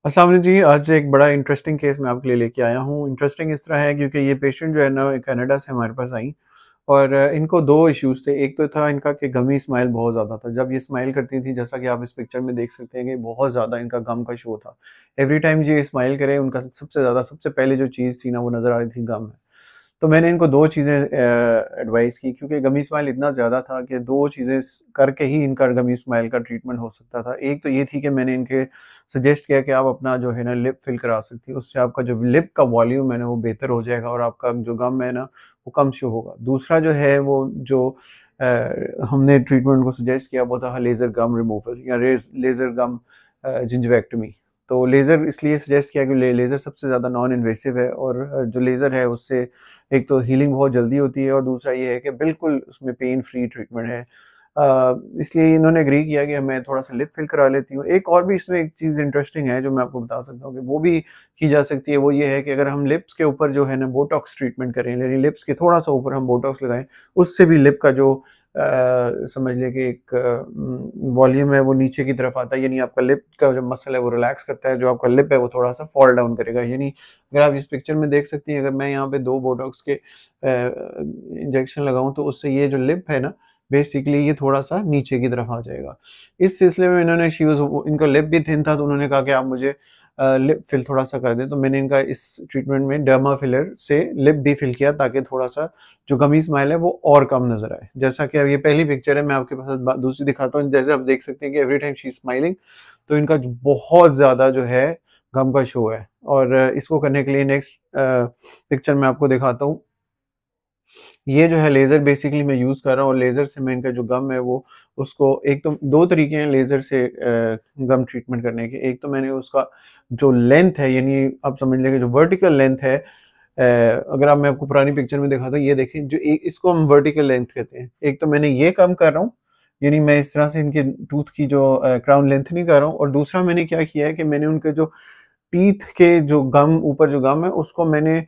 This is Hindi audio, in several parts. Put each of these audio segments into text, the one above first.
अस्सलाम वालेकुम जी। आज एक बड़ा इंटरेस्टिंग केस मैं आपके लिए लेके आया हूँ। इंटरेस्टिंग इस तरह है क्योंकि ये पेशेंट जो है ना कनाडा से हमारे पास आई और इनको 2 इश्यूज़ थे। एक तो था इनका कि गमी स्माइल बहुत ज़्यादा था। जब ये स्माइल करती थी, जैसा कि आप इस पिक्चर में देख सकते हैं कि बहुत ज़्यादा इनका गम का शो था। एवरी टाइम ये स्माइल करें, उनका सबसे ज़्यादा सबसे पहले जो चीज़ थी ना वो नज़र आ रही थी, गम है। तो मैंने इनको 2 चीज़ें एडवाइस की क्योंकि गमी स्माइल इतना ज़्यादा था कि 2 चीज़ें करके ही इनका गमी स्माइल का ट्रीटमेंट हो सकता था। एक तो ये थी कि मैंने इनके सजेस्ट किया कि आप अपना जो है ना लिप फिल करा सकती हैं, उससे आपका जो लिप का वॉल्यूम है ना वो बेहतर हो जाएगा और आपका जो गम है ना वो कम शो होगा। दूसरा जो है वो जो अ, हमने ट्रीटमेंट को सजेस्ट किया वो था लेज़र गम रिमूवल या लेज़र गम जिंजवेक्टमी। तो लेज़र इसलिए सजेस्ट किया कि लेज़र सबसे ज़्यादा नॉन इन्वेसिव है और जो लेज़र है उससे एक तो हीलिंग बहुत जल्दी होती है और दूसरा ये है कि बिल्कुल उसमें पेन फ्री ट्रीटमेंट है। इसलिए इन्होंने एग्री किया कि मैं थोड़ा-सा लिप फिल करा लेती हूँ। एक और भी इसमें एक चीज़ इंटरेस्टिंग है जो मैं आपको बता सकता हूँ कि वो भी की जा सकती है, वो ये है कि अगर हम लिप्स के ऊपर जो है ना बोटॉक्स ट्रीटमेंट करें, यानी लिप्स के थोड़ा-सा ऊपर हम बोटॉक्स लगाएँ, उससे भी लिप का जो समझ लें कि एक वॉल्यूम है वो नीचे की तरफ आता है, यानी आपका लिप का जो मसल है वो रिलैक्स करता है, जो आपका लिप है वो थोड़ा-सा फॉल डाउन करेगा। यानी अगर आप इस पिक्चर में देख सकती हैं, अगर मैं यहाँ पे 2 बोटॉक्स के इंजेक्शन लगाऊँ तो उससे ये जो लिप है ना बेसिकली ये थोड़ा-सा नीचे की तरफ आ जाएगा। इस सिलसिले में इन्होंने इनका लिप भी थिन था तो उन्होंने कहा कि आप मुझे लिप फिल थोड़ा-सा कर दें, तो मैंने इनका इस ट्रीटमेंट में डर्मा फिलर से लिप भी फिल किया ताकि थोड़ा-सा जो गमी स्माइल है वो और कम नज़र आए। जैसा कि अब ये पहली पिक्चर है, मैं आपके पास दूसरी दिखाता हूँ। जैसे आप देख सकते हैं कि every time she is smiling, तो इनका जो बहुत ज़्यादा जो है गम का शो है और इसको करने के लिए नेक्स्ट पिक्चर मैं आपको दिखाता हूँ। ये जो है लेज़र बेसिकली मैं यूज़ कर रहा हूँ और लेज़र से मैं इनका जो गम है वो उसको एक तो 2 तरीके हैं लेज़र से गम ट्रीटमेंट करने के। एक तो मैंने उसका जो लेंथ है, यानी आप समझ लें कि जो वर्टिकल लेंथ है, अगर आप मैं आपको पुरानी पिक्चर में दिखाता हूँ, ये देखिए जो इसको हम वर्टिकल लेंथ कहते हैं। एक तो मैंने ये कम कर रहा हूँ, यानी मैं इस तरह से इनके टूथ की जो क्राउन लेंथ नहीं कर रहा हूँ और दूसरा मैंने क्या किया है कि मैंने उनके जो टीथ के जो गम ऊपर जो गम है उसको मैंने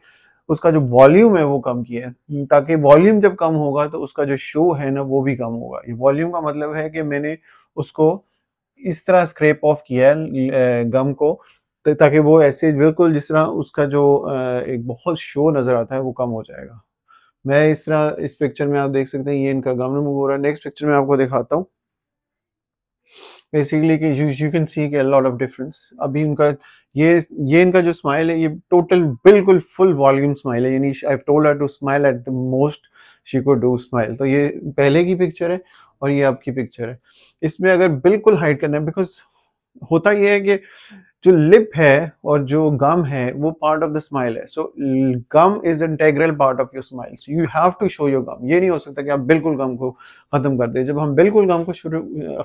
उसका जो वॉल्यूम है वो कम किया है, ताकि वॉल्यूम जब कम होगा तो उसका जो शो है ना वो भी कम होगा। ये वॉल्यूम का मतलब है कि मैंने उसको इस तरह स्क्रैप ऑफ किया है गम को, ताकि वो ऐसे बिल्कुल जिस तरह उसका जो एक बहुत शो नज़र आता है वो कम हो जाएगा। मैं इस तरह इस पिक्चर में आप देख सकते हैं ये इनका गम रिमूव हो रहा है। नेक्स्ट पिक्चर में आपको दिखाता हूँ। बेसिकली कि यू कैन सी कि अ लॉट ऑफ डिफरेंस। अभी उनका ये इनका जो स्माइल है ये टोटल बिल्कुल फुल वॉल्यूम स्माइल है, यानी I have told her to smile at the most she could do smile. तो ये पहले की पिक्चर है और ये अब की पिक्चर है। इसमें अगर बिल्कुल हाइड करना है, बिकॉज़ होता ये है कि जो लिप है और जो गम है वो पार्ट ऑफ द स्माइल है। So gum is integral part of your smile, so you have to show your gum. ये नहीं हो सकता कि आप बिल्कुल गम को खत्म कर दें। जब हम बिल्कुल गम को शुरू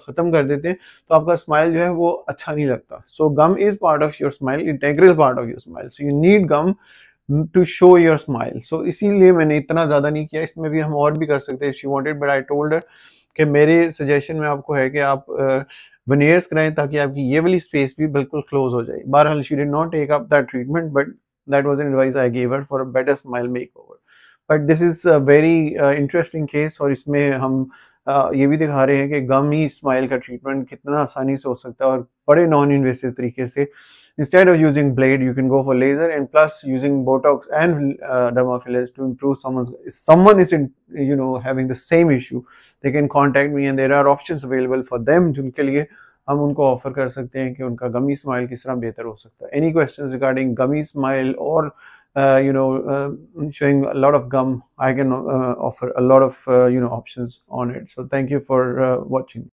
खत्म कर देते हैं तो आपका स्माइल जो है वो अच्छा नहीं लगता। So gum is part of your smile, integral part of your smile, so you need gum to show your smile. So इसीलिए मैंने इतना ज्यादा नहीं किया। इसमें भी हम और भी कर सकते हैं, she wanted, but I told her कि मेरे सजेशन में आपको है कि आप वेनियर्स कराएं ताकि आपकी ये वाली स्पेस भी बिल्कुल क्लोज हो जाए। बहरहाल she did not take up that treatment, but that was an advice I give her for a better smile makeover. But this is a very interesting case और इसमें हम ये भी दिखा रहे हैं कि गम ही स्माइल का ट्रीटमेंट कितना आसानी से हो सकता है और बड़े नॉन इन्वेसिव तरीके से। Instead of using blade, you can go for laser, and plus using Botox and derma fillers to improve someone's. If someone is in, having the same issue, they can contact me, and there are options available for them. जिनके लिए हम उनको ऑफर कर सकते हैं कि उनका गमी स्माइल किस तरह बेहतर हो सकता है। Any questions regarding gummy smile or showing a lot of gum, I can offer a lot of options on it. So thank you for watching.